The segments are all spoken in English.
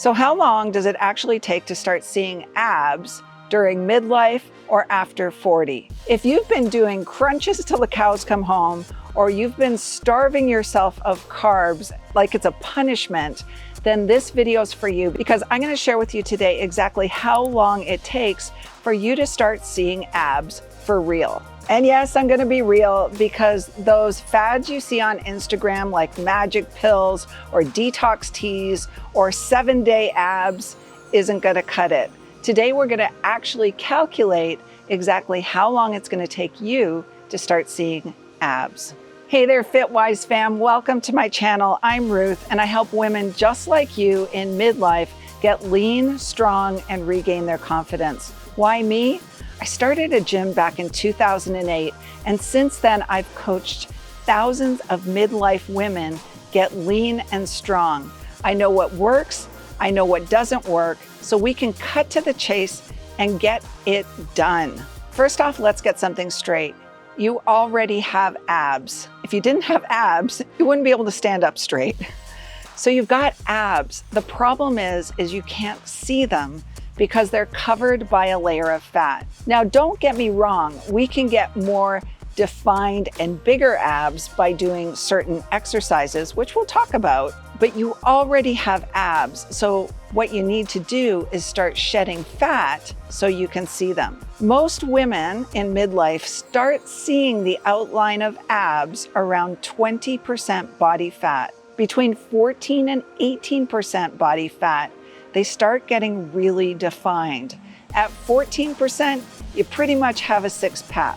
So how long does it actually take to start seeing abs during midlife or after 40? If you've been doing crunches till the cows come home, or you've been starving yourself of carbs like it's a punishment, then this video is for you, because I'm going to share with you today exactly how long it takes for you to start seeing abs for real. And yes, I'm going to be real, because those fads you see on Instagram like magic pills or detox teas or 7-day abs isn't going to cut it. Today, we're going to actually calculate exactly how long it's going to take you to start seeing abs. Hey there, FitWise fam. Welcome to my channel. I'm Ruth, and I help women just like you in midlife get lean, strong, and regain their confidence. Why me? I started a gym back in 2008, and since then I've coached thousands of midlife women get lean and strong. I know what works, I know what doesn't work, so we can cut to the chase and get it done. First off, let's get something straight. You already have abs. If you didn't have abs, you wouldn't be able to stand up straight. So you've got abs. The problem is you can't see them because they're covered by a layer of fat. Now, don't get me wrong, we can get more defined and bigger abs by doing certain exercises, which we'll talk about, but you already have abs. So what you need to do is start shedding fat so you can see them. Most women in midlife start seeing the outline of abs around 20% body fat. Between 14 and 18% body fat, they start getting really defined. At 14%, you pretty much have a six-pack.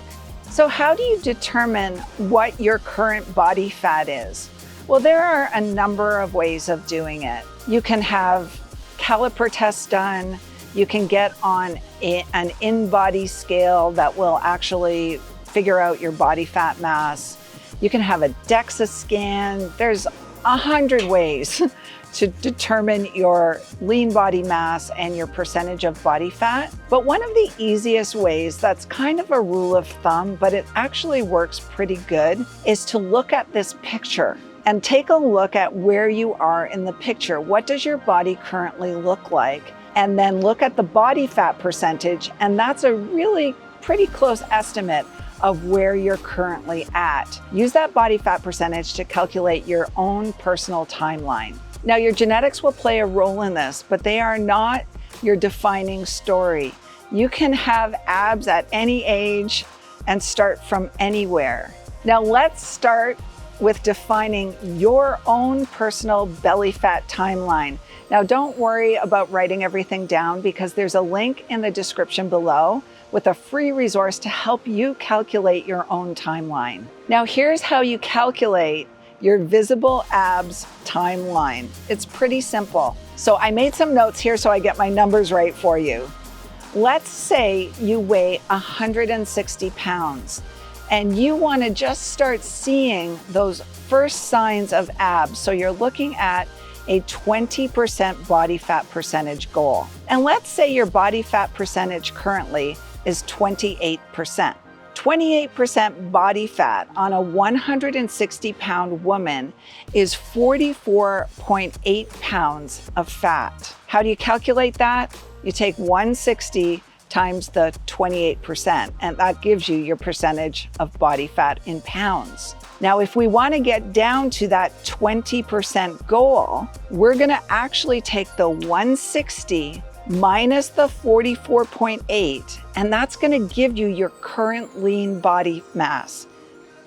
So how do you determine what your current body fat is? Well, there are a number of ways of doing it. You can have caliper tests done. You can get on an in-body scale that will actually figure out your body fat mass. You can have a DEXA scan. There's 100 ways to determine your lean body mass and your percentage of body fat. But one of the easiest ways, that's kind of a rule of thumb, but it actually works pretty good, is to look at this picture and take a look at where you are in the picture. What does your body currently look like? And then look at the body fat percentage, and that's a really pretty close estimate of where you're currently at. Use that body fat percentage to calculate your own personal timeline. Now, your genetics will play a role in this, but they are not your defining story. You can have abs at any age and start from anywhere. Now, let's start with defining your own personal belly fat timeline. Now, don't worry about writing everything down, because there's a link in the description below with a free resource to help you calculate your own timeline. Now, here's how you calculate your visible abs timeline. It's pretty simple. So I made some notes here so I get my numbers right for you. Let's say you weigh 160 pounds and you want to just start seeing those first signs of abs. So you're looking at a 20% body fat percentage goal. And let's say your body fat percentage currently is 28%. 28% body fat on a 160-pound woman is 44.8 pounds of fat. How do you calculate that? You take 160 times the 28%, and that gives you your percentage of body fat in pounds. Now, if we want to get down to that 20% goal, we're going to actually take the 160 minus the 44.8, and that's going to give you your current lean body mass.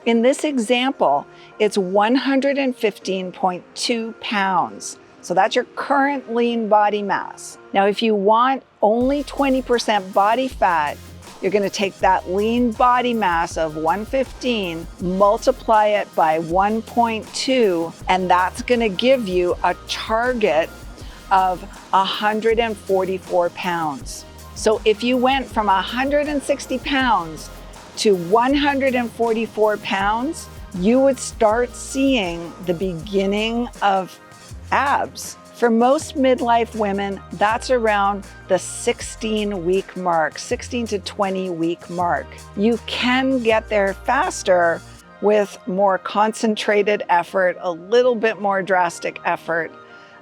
In this example, it's 115.2 pounds. So that's your current lean body mass. Now, if you want only 20% body fat, you're going to take that lean body mass of 115, multiply it by 1.2, and that's going to give you a target of 144 pounds. So if you went from 160 pounds to 144 pounds, you would start seeing the beginning of abs. For most midlife women, that's around the 16-week mark, 16 to 20-week mark. You can get there faster with more concentrated effort, a little bit more drastic effort.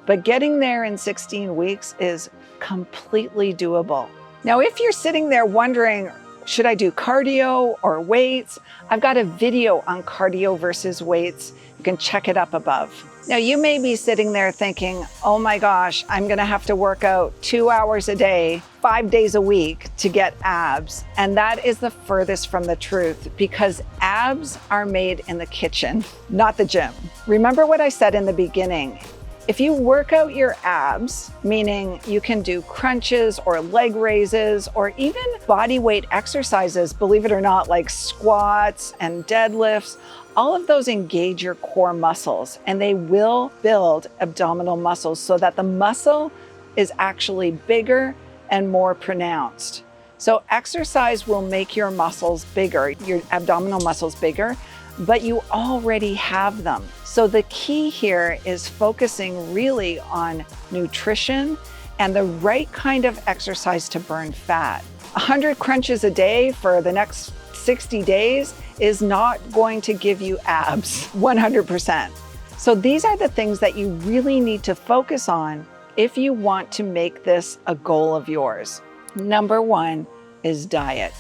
but getting there in 16 weeks is completely doable. Now, if you're sitting there wondering, should I do cardio or weights? I've got a video on cardio versus weights. You can check it up above. Now, you may be sitting there thinking, oh my gosh, I'm gonna have to work out 2 hours a day, 5 days a week to get abs. And that is the furthest from the truth, because abs are made in the kitchen, not the gym. Remember what I said in the beginning. If you work out your abs, meaning you can do crunches or leg raises or even body weight exercises, believe it or not, like squats and deadlifts, all of those engage your core muscles and they will build abdominal muscles so that the muscle is actually bigger and more pronounced. So exercise will make your muscles bigger, your abdominal muscles bigger, but you already have them. So the key here is focusing really on nutrition and the right kind of exercise to burn fat. 100 crunches a day for the next 60 days is not going to give you abs 100%. So these are the things that you really need to focus on if you want to make this a goal of yours. Number one is diet.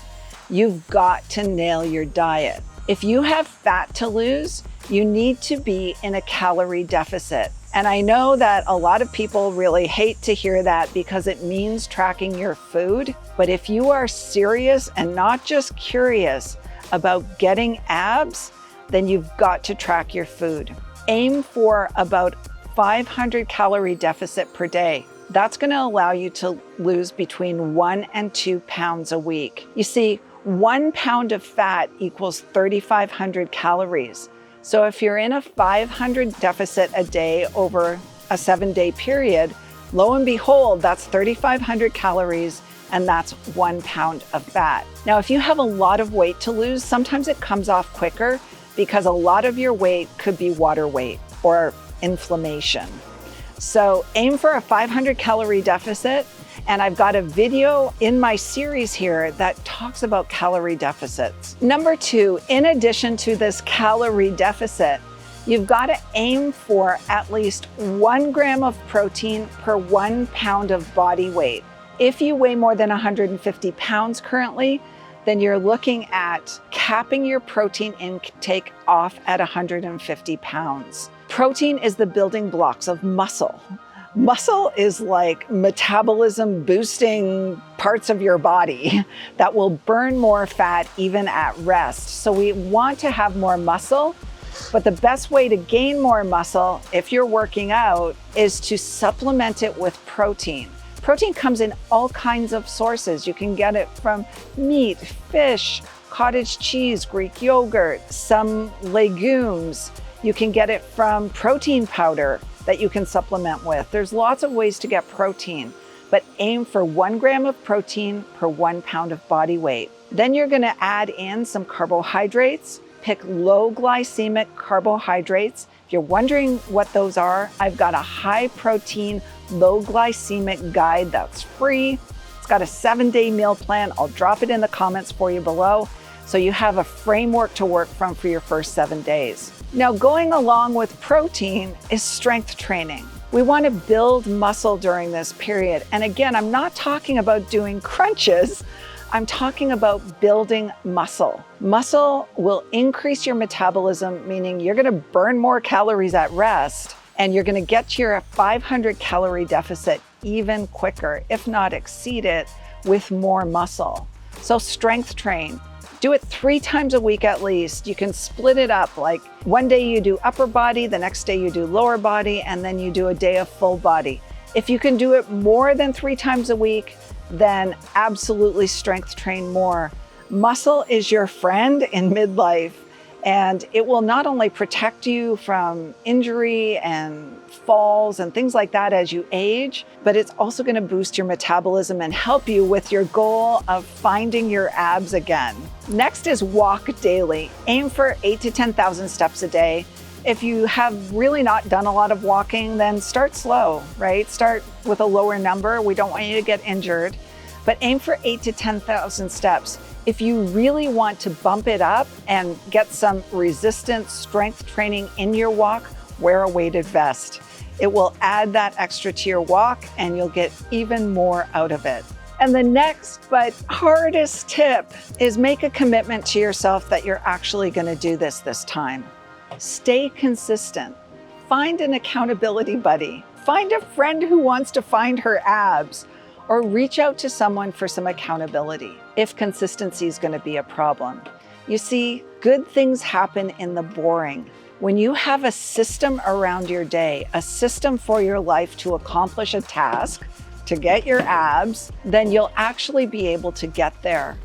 You've got to nail your diet. If you have fat to lose, you need to be in a calorie deficit. And I know that a lot of people really hate to hear that because it means tracking your food. But if you are serious and not just curious about getting abs, then you've got to track your food. Aim for about 500 calorie deficit per day. That's going to allow you to lose between 1 and 2 pounds a week. You see, 1 pound of fat equals 3,500 calories. So if you're in a 500 deficit a day over a 7-day period, lo and behold, that's 3,500 calories and that's 1 pound of fat. Now, if you have a lot of weight to lose, sometimes it comes off quicker because a lot of your weight could be water weight or inflammation. So aim for a 500 calorie deficit. And I've got a video in my series here that talks about calorie deficits. Number two, in addition to this calorie deficit, you've got to aim for at least 1 gram of protein per 1 pound of body weight. If you weigh more than 150 pounds currently, then you're looking at capping your protein intake off at 150 pounds. Protein is the building blocks of muscle. Muscle is like metabolism boosting parts of your body that will burn more fat even at rest. So we want to have more muscle, but the best way to gain more muscle if you're working out is to supplement it with protein. Protein comes in all kinds of sources. You can get it from meat, fish, cottage cheese, Greek yogurt, some legumes. You can get it from protein powder that you can supplement with. There's lots of ways to get protein, but aim for 1 gram of protein per 1 pound of body weight. Then you're gonna add in some carbohydrates. Pick low glycemic carbohydrates. If you're wondering what those are, I've got a high protein, low glycemic guide that's free. It's got a 7-day meal plan. I'll drop it in the comments for you below, so you have a framework to work from for your first 7 days. Now, going along with protein is strength training. We want to build muscle during this period. And again, I'm not talking about doing crunches. I'm talking about building muscle. Muscle will increase your metabolism, meaning you're going to burn more calories at rest, and you're going to get to your 500 calorie deficit even quicker, if not exceed it, with more muscle. So strength train. Do it 3 times a week at least. You can split it up, like one day you do upper body, the next day you do lower body, and then you do a day of full body. If you can do it more than 3 times a week, then absolutely strength train more. Muscle is your friend in midlife, and it will not only protect you from injury and falls and things like that as you age, but it's also going to boost your metabolism and help you with your goal of finding your abs again. Next is walk daily. Aim for 8,000 to 10,000 steps a day. If you have really not done a lot of walking, then start slow, right? Start with a lower number. We don't want you to get injured, but aim for 8,000 to 10,000 steps. If you really want to bump it up and get some resistance strength training in your walk, wear a weighted vest. It will add that extra to your walk and you'll get even more out of it. And the next but hardest tip is make a commitment to yourself that you're actually going to do this time. Stay consistent. Find an accountability buddy. Find a friend who wants to find her abs, or reach out to someone for some accountability if consistency is going to be a problem. You see, good things happen in the boring. When you have a system around your day, a system for your life to accomplish a task, to get your abs, then you'll actually be able to get there.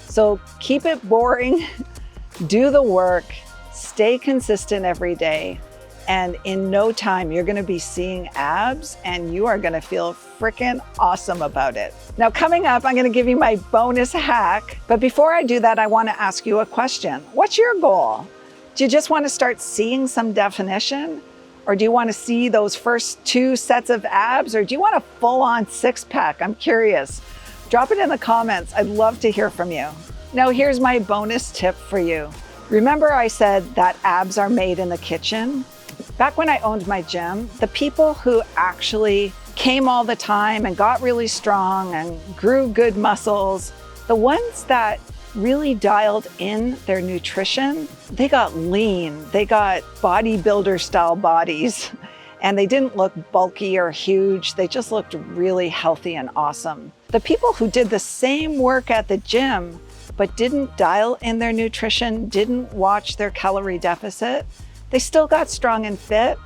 So keep it boring, do the work, stay consistent every day, and in no time, you're gonna be seeing abs and you are gonna feel freaking awesome about it. Now coming up, I'm gonna give you my bonus hack, but before I do that, I wanna ask you a question. What's your goal? Do you just wanna start seeing some definition? Or do you wanna see those first 2 sets of abs? Or do you want a full-on 6-pack? I'm curious. Drop it in the comments. I'd love to hear from you. Now here's my bonus tip for you. Remember I said that abs are made in the kitchen? Back when I owned my gym, the people who actually came all the time and got really strong and grew good muscles, the ones that really dialed in their nutrition, they got lean, they got bodybuilder style bodies, and they didn't look bulky or huge, they just looked really healthy and awesome. The people who did the same work at the gym, but didn't dial in their nutrition, didn't watch their calorie deficit, they still got strong and fit,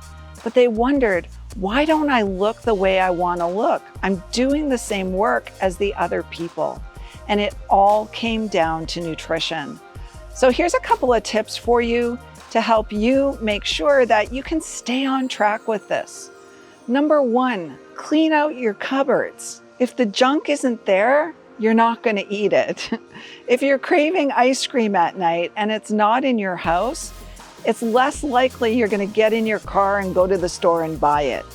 but they wondered, why don't I look the way I want to look? I'm doing the same work as the other people. And it all came down to nutrition. So here's a couple of tips for you to help you make sure that you can stay on track with this. Number 1, clean out your cupboards. If the junk isn't there, you're not going to eat it. If you're craving ice cream at night and it's not in your house, it's less likely you're going to get in your car and go to the store and buy it.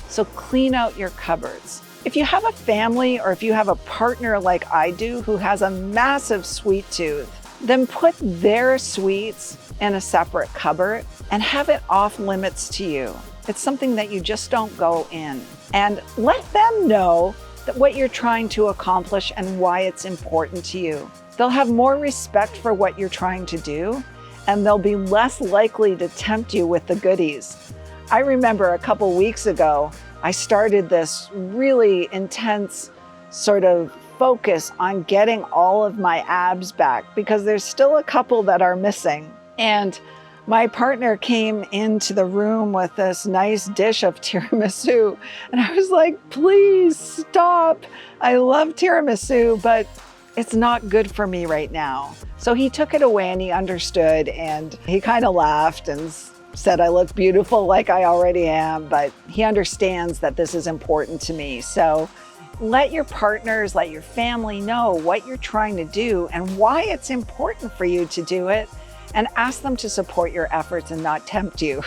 So clean out your cupboards. If you have a family or if you have a partner like I do who has a massive sweet tooth, then put their sweets in a separate cupboard and have it off limits to you. It's something that you just don't go in. And let them know that what you're trying to accomplish and why it's important to you. They'll have more respect for what you're trying to do, and they'll be less likely to tempt you with the goodies. I remember a couple weeks ago, I started this really intense sort of focus on getting all of my abs back because there's still a couple that are missing. And my partner came into the room with this nice dish of tiramisu. And I was like, please stop. I love tiramisu, but it's not good for me right now. So he took it away and he understood and he kind of laughed and said I look beautiful like I already am, but he understands that this is important to me. So let your partners, let your family know what you're trying to do and why it's important for you to do it, and ask them to support your efforts and not tempt you.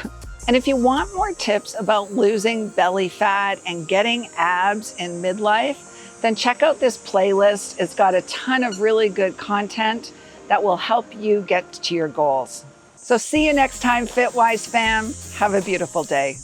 And if you want more tips about losing belly fat and getting abs in midlife, then check out this playlist. It's got a ton of really good content that will help you get to your goals. So see you next time, FitWise fam. Have a beautiful day.